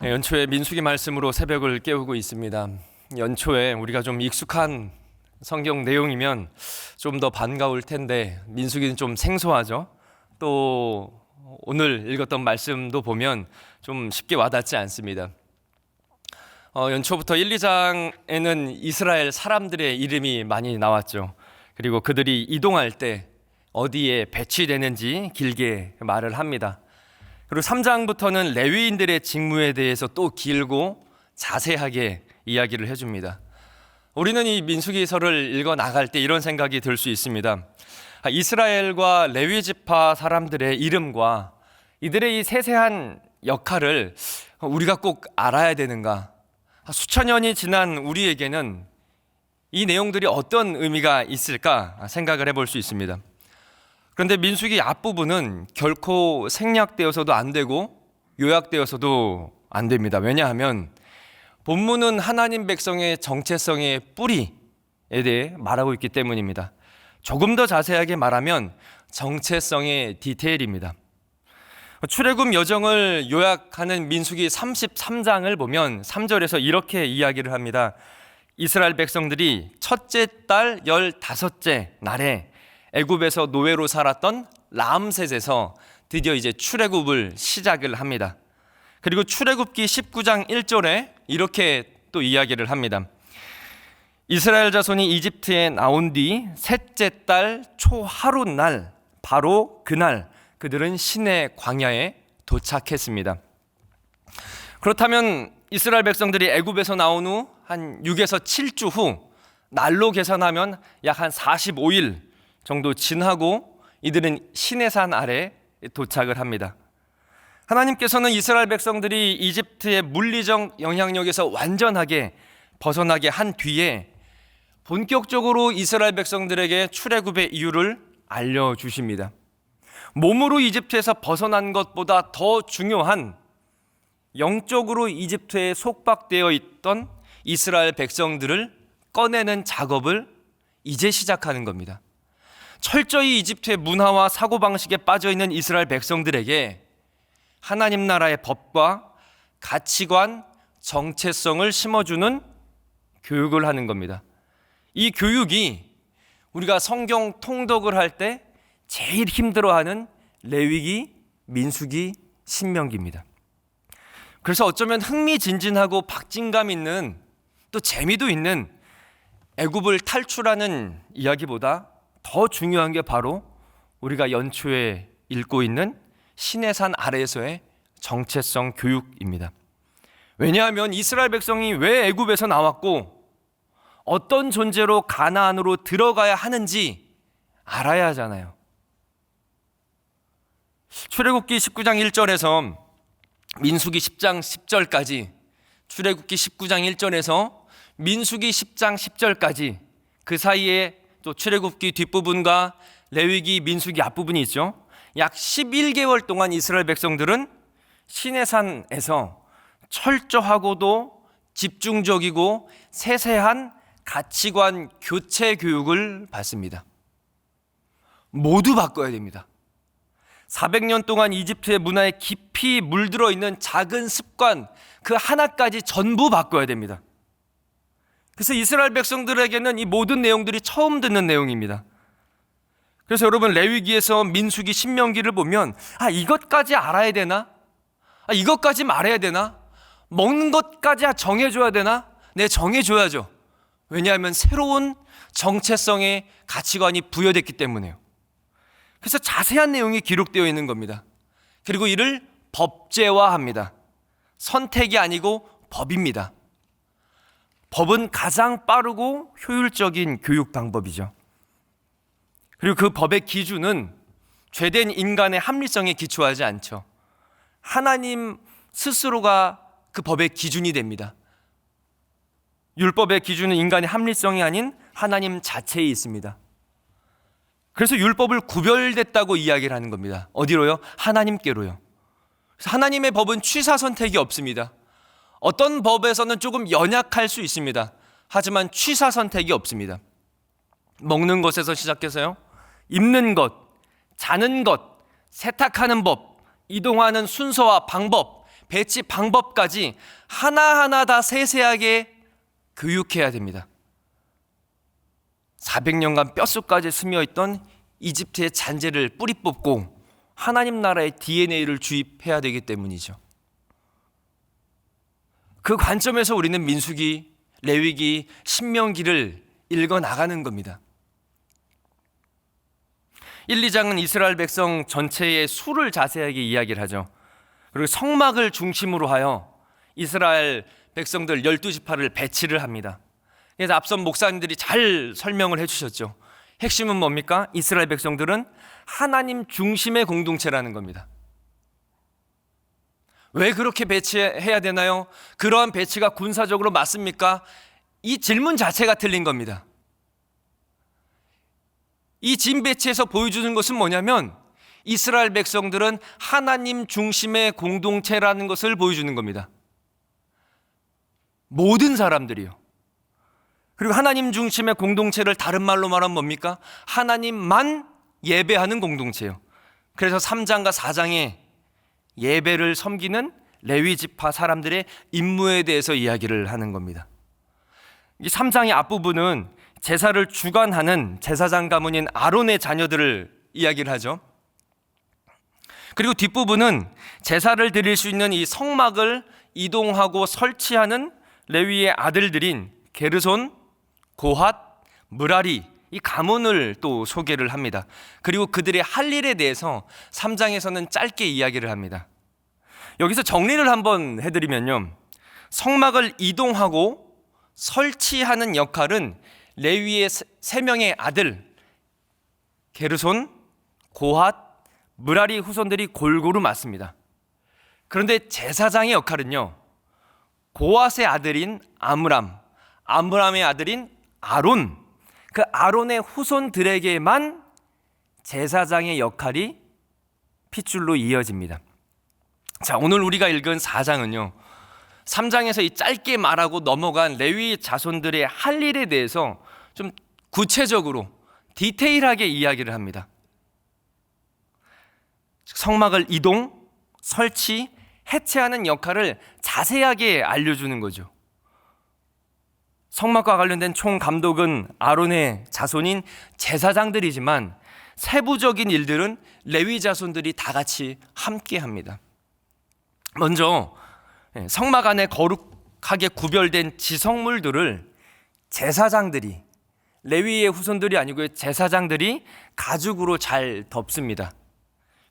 연초에 민수기 말씀으로 새벽을 깨우고 있습니다. 연초에 우리가 좀 익숙한 성경 내용이면 좀 더 반가울 텐데 민수기는 좀 생소하죠. 또 오늘 읽었던 말씀도 보면 좀 쉽게 와닿지 않습니다. 연초부터 1, 2장에는 이스라엘 사람들의 이름이 많이 나왔죠. 그리고 그들이 이동할 때 어디에 배치되는지 길게 말을 합니다. 그리고 3장부터는 레위인들의 직무에 대해서 또 길고 자세하게 이야기를 해줍니다. 우리는 이 민수기서를 읽어 나갈 때 이런 생각이 들 수 있습니다. 이스라엘과 레위 지파 사람들의 이름과 이들의 이 세세한 역할을 우리가 꼭 알아야 되는가? 수천 년이 지난 우리에게는 이 내용들이 어떤 의미가 있을까 생각을 해볼 수 있습니다. 그런데 민수기 앞부분은 결코 생략되어서도 안 되고 요약되어서도 안 됩니다. 왜냐하면 본문은 하나님 백성의 정체성의 뿌리에 대해 말하고 있기 때문입니다. 조금 더 자세하게 말하면 정체성의 디테일입니다. 출애굽 여정을 요약하는 민수기 33장을 보면 3절에서 이렇게 이야기를 합니다. 이스라엘 백성들이 첫째 달 15째 날에 애굽에서 노예로 살았던 람셋에서 드디어 이제 출애굽을 시작을 합니다. 그리고 출애굽기 19장 1절에 이렇게 또 이야기를 합니다. 이스라엘 자손이 이집트에 나온 뒤 셋째 달 초하루 날 바로 그날 그들은 시내 광야에 도착했습니다. 그렇다면 이스라엘 백성들이 애굽에서 나온 후 한 6에서 7주 후 날로 계산하면 약 한 45일 정도 지나고 이들은 시내산 아래 도착을 합니다. 하나님께서는 이스라엘 백성들이 이집트의 물리적 영향력에서 완전하게 벗어나게 한 뒤에 본격적으로 이스라엘 백성들에게 출애굽의 이유를 알려주십니다. 몸으로 이집트에서 벗어난 것보다 더 중요한 영적으로 이집트에 속박되어 있던 이스라엘 백성들을 꺼내는 작업을 이제 시작하는 겁니다. 철저히 이집트의 문화와 사고방식에 빠져있는 이스라엘 백성들에게 하나님 나라의 법과 가치관, 정체성을 심어주는 교육을 하는 겁니다. 이 교육이 우리가 성경 통독을 할 때 제일 힘들어하는 레위기, 민수기, 신명기입니다. 그래서 어쩌면 흥미진진하고 박진감 있는 또 재미도 있는 애굽을 탈출하는 이야기보다 더 중요한 게 바로 우리가 연초에 읽고 있는 시내산 아래에서의 정체성 교육입니다. 왜냐하면 이스라엘 백성이 왜 애굽에서 나왔고 어떤 존재로 가나안으로 들어가야 하는지 알아야 하잖아요. 출애굽기 19장 1절에서 민수기 10장 10절까지, 출애굽기 19장 1절에서 민수기 10장 10절까지 그 사이에 또 출애굽기 뒷부분과 레위기, 민수기 앞부분이 있죠. 약 11개월 동안 이스라엘 백성들은 시내산에서 철저하고도 집중적이고 세세한 가치관 교체 교육을 받습니다. 모두 바꿔야 됩니다. 400년 동안 이집트의 문화에 깊이 물들어 있는 작은 습관 그 하나까지 전부 바꿔야 됩니다. 그래서 이스라엘 백성들에게는 이 모든 내용들이 처음 듣는 내용입니다. 그래서 여러분 레위기에서 민수기, 신명기를 보면 이것까지 알아야 되나? 이것까지 말해야 되나? 먹는 것까지 정해줘야 되나? 네, 정해줘야죠. 왜냐하면 새로운 정체성의 가치관이 부여됐기 때문에요. 그래서 자세한 내용이 기록되어 있는 겁니다. 그리고 이를 법제화합니다. 선택이 아니고 법입니다. 법은 가장 빠르고 효율적인 교육 방법이죠. 그리고 그 법의 기준은 죄된 인간의 합리성에 기초하지 않죠. 하나님 스스로가 그 법의 기준이 됩니다. 율법의 기준은 인간의 합리성이 아닌 하나님 자체에 있습니다. 그래서 율법을 구별됐다고 이야기를 하는 겁니다. 어디로요? 하나님께로요. 그래서 하나님의 법은 취사 선택이 없습니다. 어떤 법에서는 조금 연약할 수 있습니다. 하지만 취사 선택이 없습니다. 먹는 것에서 시작해서요, 입는 것, 자는 것, 세탁하는 법, 이동하는 순서와 방법, 배치 방법까지 하나하나 다 세세하게 교육해야 됩니다. 400년간 뼛속까지 스며있던 이집트의 잔재를 뿌리 뽑고 하나님 나라의 DNA를 주입해야 되기 때문이죠. 그 관점에서 우리는 민수기, 레위기, 신명기를 읽어 나가는 겁니다. 1, 2장은 이스라엘 백성 전체의 수를 자세하게 이야기를 하죠. 그리고 성막을 중심으로 하여 이스라엘 백성들 12지파를 배치를 합니다. 그래서 앞선 목사님들이 잘 설명을 해주셨죠. 핵심은 뭡니까? 이스라엘 백성들은 하나님 중심의 공동체라는 겁니다. 왜 그렇게 배치해야 되나요? 그러한 배치가 군사적으로 맞습니까? 이 질문 자체가 틀린 겁니다. 이 진 배치에서 보여주는 것은 뭐냐면 이스라엘 백성들은 하나님 중심의 공동체라는 것을 보여주는 겁니다. 모든 사람들이요. 그리고 하나님 중심의 공동체를 다른 말로 말하면 뭡니까? 하나님만 예배하는 공동체예요. 그래서 3장과 4장에 예배를 섬기는 레위 지파 사람들의 임무에 대해서 이야기를 하는 겁니다. 이 3장의 앞부분은 제사를 주관하는 제사장 가문인 아론의 자녀들을 이야기를 하죠. 그리고 뒷부분은 제사를 드릴 수 있는 이 성막을 이동하고 설치하는 레위의 아들들인 게르손, 고핫, 므라리 이 가문을 또 소개를 합니다. 그리고 그들의 할 일에 대해서 3장에서는 짧게 이야기를 합니다. 여기서 정리를 한번 해드리면요, 성막을 이동하고 설치하는 역할은 레위의 3명의 아들 게르손, 고핫, 므라리 후손들이 골고루 맡습니다. 그런데 제사장의 역할은요, 고핫의 아들인 아므람, 아므람의 아들인 아론, 그 아론의 후손들에게만 제사장의 역할이 핏줄로 이어집니다. 자, 오늘 우리가 읽은 4장은요, 3장에서 이 짧게 말하고 넘어간 레위 자손들의 할 일에 대해서 좀 구체적으로 디테일하게 이야기를 합니다. 성막을 이동, 설치, 해체하는 역할을 자세하게 알려주는 거죠. 성막과 관련된 총 감독은 아론의 자손인 제사장들이지만 세부적인 일들은 레위 자손들이 다 같이 함께 합니다. 먼저 성막 안에 거룩하게 구별된 지성물들을 제사장들이, 레위의 후손들이 아니고 제사장들이 가죽으로 잘 덮습니다.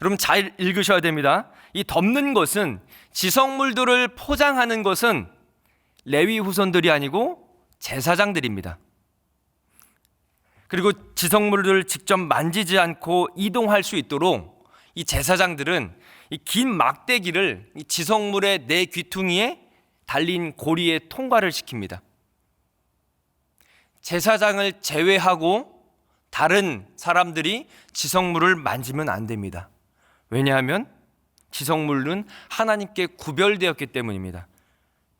여러분 잘 읽으셔야 됩니다. 이 덮는 것은, 지성물들을 포장하는 것은 레위 후손들이 아니고 제사장들입니다. 그리고 지성물들을 직접 만지지 않고 이동할 수 있도록 이 제사장들은 이 긴 막대기를 이 지성물의 네 귀퉁이에 달린 고리에 통과를 시킵니다. 제사장을 제외하고 다른 사람들이 지성물을 만지면 안 됩니다. 왜냐하면 지성물은 하나님께 구별되었기 때문입니다.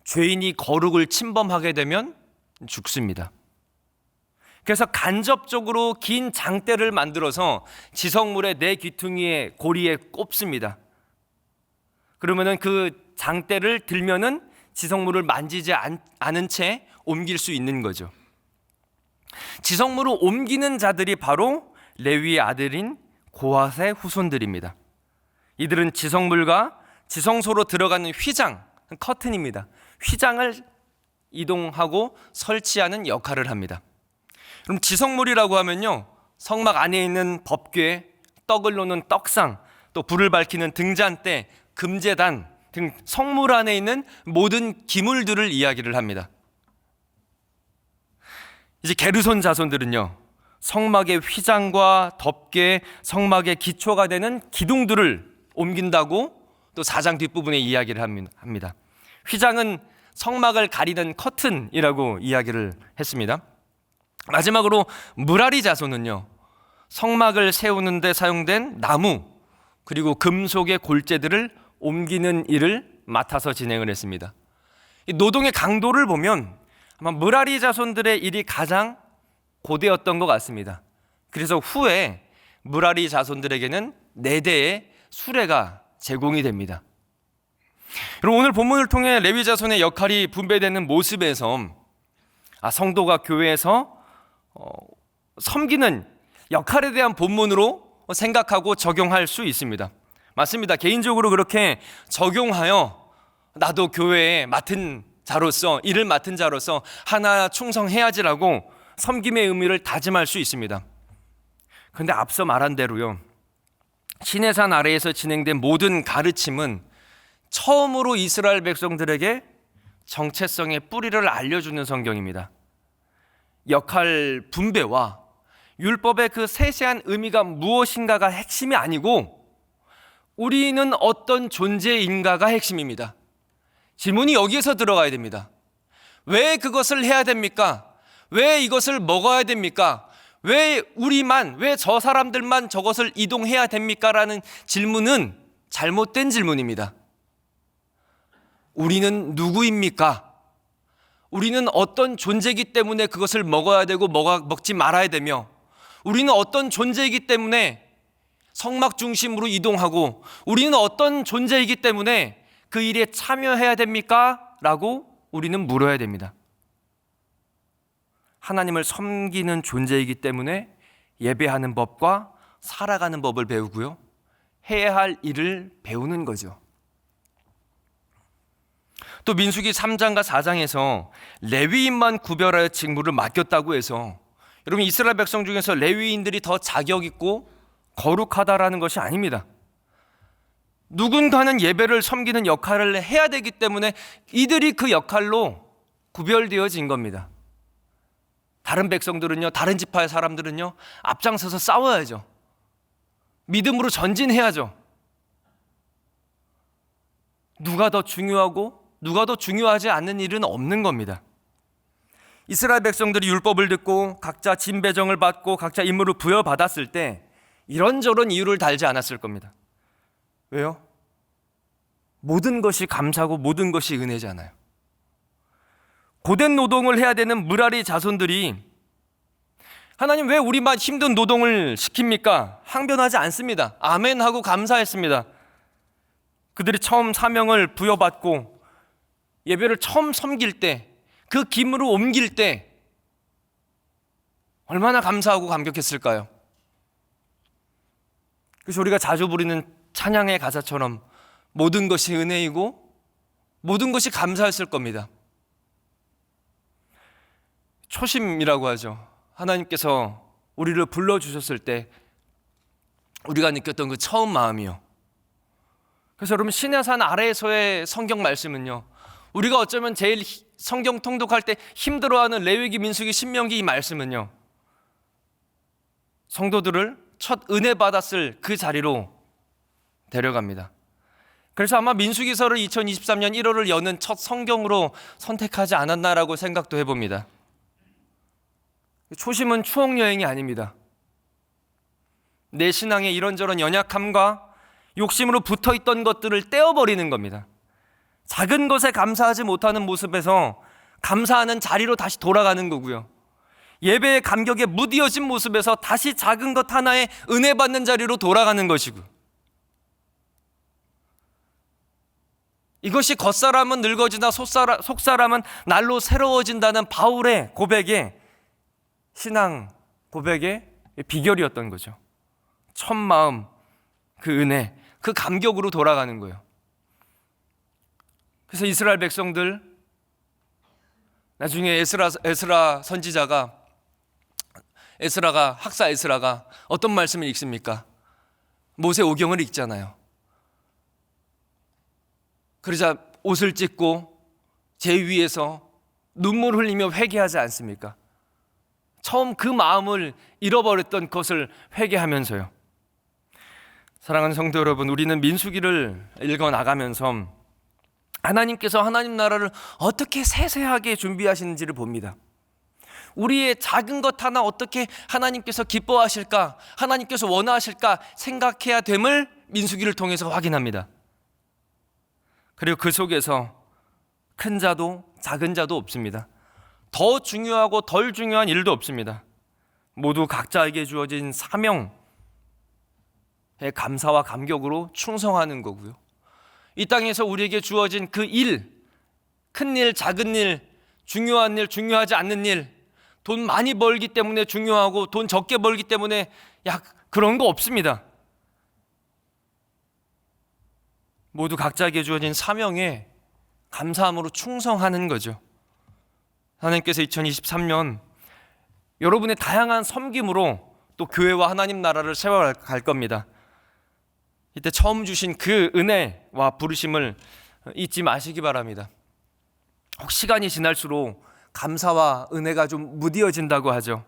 죄인이 거룩을 침범하게 되면 죽습니다. 그래서 간접적으로 긴 장대를 만들어서 지성물의 네 귀퉁이에 고리에 꼽습니다. 그러면은 그 장대를 들면은 지성물을 만지지 않은 채 옮길 수 있는 거죠. 지성물을 옮기는 자들이 바로 레위의 아들인 고핫의 후손들입니다. 이들은 지성물과 지성소로 들어가는 휘장, 커튼입니다. 휘장을 이동하고 설치하는 역할을 합니다. 그럼 지성물이라고 하면요, 성막 안에 있는 법궤, 떡을 놓는 떡상, 또 불을 밝히는 등잔대, 금제단 등 성물 안에 있는 모든 기물들을 이야기를 합니다. 이제 게르손 자손들은요, 성막의 휘장과 덮개, 성막의 기초가 되는 기둥들을 옮긴다고 또 4장 뒷부분에 이야기를 합니다. 휘장은 성막을 가리는 커튼이라고 이야기를 했습니다. 마지막으로 므라리 자손은요, 성막을 세우는 데 사용된 나무 그리고 금속의 골재들을 옮기는 일을 맡아서 진행을 했습니다. 이 노동의 강도를 보면 아마 므라리 자손들의 일이 가장 고되었던 것 같습니다. 그래서 후에 므라리 자손들에게는 4대의 수레가 제공이 됩니다. 그리고 오늘 본문을 통해 레위 자손의 역할이 분배되는 모습에서 성도가 교회에서 섬기는 역할에 대한 본문으로 생각하고 적용할 수 있습니다. 맞습니다. 개인적으로 그렇게 적용하여 나도 교회에 맡은 자로서, 일을 맡은 자로서 하나 충성해야지라고 섬김의 의미를 다짐할 수 있습니다. 그런데 앞서 말한 대로요, 시내산 아래에서 진행된 모든 가르침은 처음으로 이스라엘 백성들에게 정체성의 뿌리를 알려주는 성경입니다. 역할 분배와 율법의 그 세세한 의미가 무엇인가가 핵심이 아니고 우리는 어떤 존재인가가 핵심입니다. 질문이 여기에서 들어가야 됩니다. 왜 그것을 해야 됩니까? 왜 이것을 먹어야 됩니까? 왜 우리만, 왜 저 사람들만 저것을 이동해야 됩니까? 라는 질문은 잘못된 질문입니다. 우리는 누구입니까? 우리는 어떤 존재이기 때문에 그것을 먹어야 되고 먹지 말아야 되며, 우리는 어떤 존재이기 때문에 성막 중심으로 이동하고, 우리는 어떤 존재이기 때문에 그 일에 참여해야 됩니까? 라고 우리는 물어야 됩니다. 하나님을 섬기는 존재이기 때문에 예배하는 법과 살아가는 법을 배우고요, 해야 할 일을 배우는 거죠. 또 민수기 3장과 4장에서 레위인만 구별하여 직무를 맡겼다고 해서 여러분 이스라엘 백성 중에서 레위인들이 더 자격 있고 거룩하다라는 것이 아닙니다. 누군가는 예배를 섬기는 역할을 해야 되기 때문에 이들이 그 역할로 구별되어진 겁니다. 다른 백성들은요, 다른 지파의 사람들은요, 앞장서서 싸워야죠. 믿음으로 전진해야죠. 누가 더 중요하고 누가 더 중요하지 않는 일은 없는 겁니다. 이스라엘 백성들이 율법을 듣고 각자 진배정을 받고 각자 임무를 부여받았을 때 이런저런 이유를 달지 않았을 겁니다. 왜요? 모든 것이 감사고 모든 것이 은혜잖아요. 고된 노동을 해야 되는 무라리 자손들이 하나님 왜 우리만 힘든 노동을 시킵니까? 항변하지 않습니다. 아멘 하고 감사했습니다. 그들이 처음 사명을 부여받고 예배를 처음 섬길 때, 그 기물을 옮길 때 얼마나 감사하고 감격했을까요? 그래서 우리가 자주 부르는 찬양의 가사처럼 모든 것이 은혜이고 모든 것이 감사했을 겁니다. 초심이라고 하죠. 하나님께서 우리를 불러주셨을 때 우리가 느꼈던 그 처음 마음이요. 그래서 여러분 시내산 아래에서의 성경 말씀은요, 우리가 어쩌면 제일 성경 통독할 때 힘들어하는 레위기, 민수기, 신명기 이 말씀은요, 성도들을 첫 은혜 받았을 그 자리로 데려갑니다. 그래서 아마 민수기서를 2023년 1월을 여는 첫 성경으로 선택하지 않았나라고 생각도 해봅니다. 초심은 추억여행이 아닙니다. 내 신앙의 이런저런 연약함과 욕심으로 붙어있던 것들을 떼어버리는 겁니다. 작은 것에 감사하지 못하는 모습에서 감사하는 자리로 다시 돌아가는 거고요, 예배의 감격에 무디어진 모습에서 다시 작은 것 하나에 은혜 받는 자리로 돌아가는 것이고, 이것이 겉사람은 늙어지나 속사람은 날로 새로워진다는 바울의 고백에, 신앙 고백의 비결이었던 거죠. 첫 마음, 그 은혜, 그 감격으로 돌아가는 거예요. 그래서 이스라엘 백성들, 나중에 에스라 선지자가, 학사 에스라가 어떤 말씀을 읽습니까? 모세 오경을 읽잖아요. 그러자 옷을 찢고 제 위에서 눈물 흘리며 회개하지 않습니까? 처음 그 마음을 잃어버렸던 것을 회개하면서요. 사랑하는 성도 여러분, 우리는 민수기를 읽어나가면서 하나님께서 하나님 나라를 어떻게 세세하게 준비하시는지를 봅니다. 우리의 작은 것 하나 어떻게 하나님께서 기뻐하실까, 하나님께서 원하실까 생각해야 됨을 민수기를 통해서 확인합니다. 그리고 그 속에서 큰 자도 작은 자도 없습니다. 더 중요하고 덜 중요한 일도 없습니다. 모두 각자에게 주어진 사명의 감사와 감격으로 충성하는 거고요, 이 땅에서 우리에게 주어진 그 일, 큰 일, 작은 일, 중요한 일, 중요하지 않는 일, 돈 많이 벌기 때문에 중요하고 돈 적게 벌기 때문에 그런 거 없습니다. 모두 각자에게 주어진 사명에 감사함으로 충성하는 거죠. 하나님께서 2023년 여러분의 다양한 섬김으로 또 교회와 하나님 나라를 세워갈 겁니다. 이때 처음 주신 그 은혜와 부르심을 잊지 마시기 바랍니다. 혹 시간이 지날수록 감사와 은혜가 좀 무디어진다고 하죠.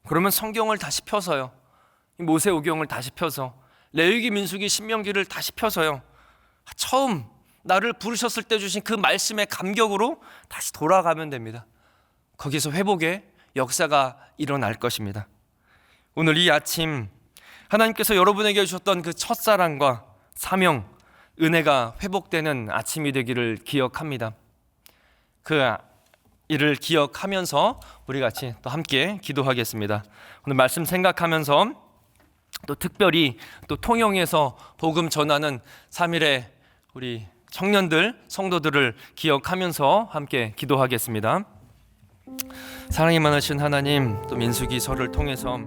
그러면 성경을 다시 펴서요, 모세오경을 다시 펴서, 레위기, 민수기, 신명기를 다시 펴서요, 처음 나를 부르셨을 때 주신 그 말씀의 감격으로 다시 돌아가면 됩니다. 거기서 회복의 역사가 일어날 것입니다. 오늘 이 아침 하나님께서 여러분에게 주셨던 그 첫사랑과 사명, 은혜가 회복되는 아침이 되기를 기억합니다. 그 이를 기억하면서 우리 같이 또 함께 기도하겠습니다. 오늘 말씀 생각하면서 또 특별히 또 통영에서 복음 전하는 3일의 우리 청년들, 성도들을 기억하면서 함께 기도하겠습니다. 사랑이 많으신 하나님, 또 민수기서를 통해서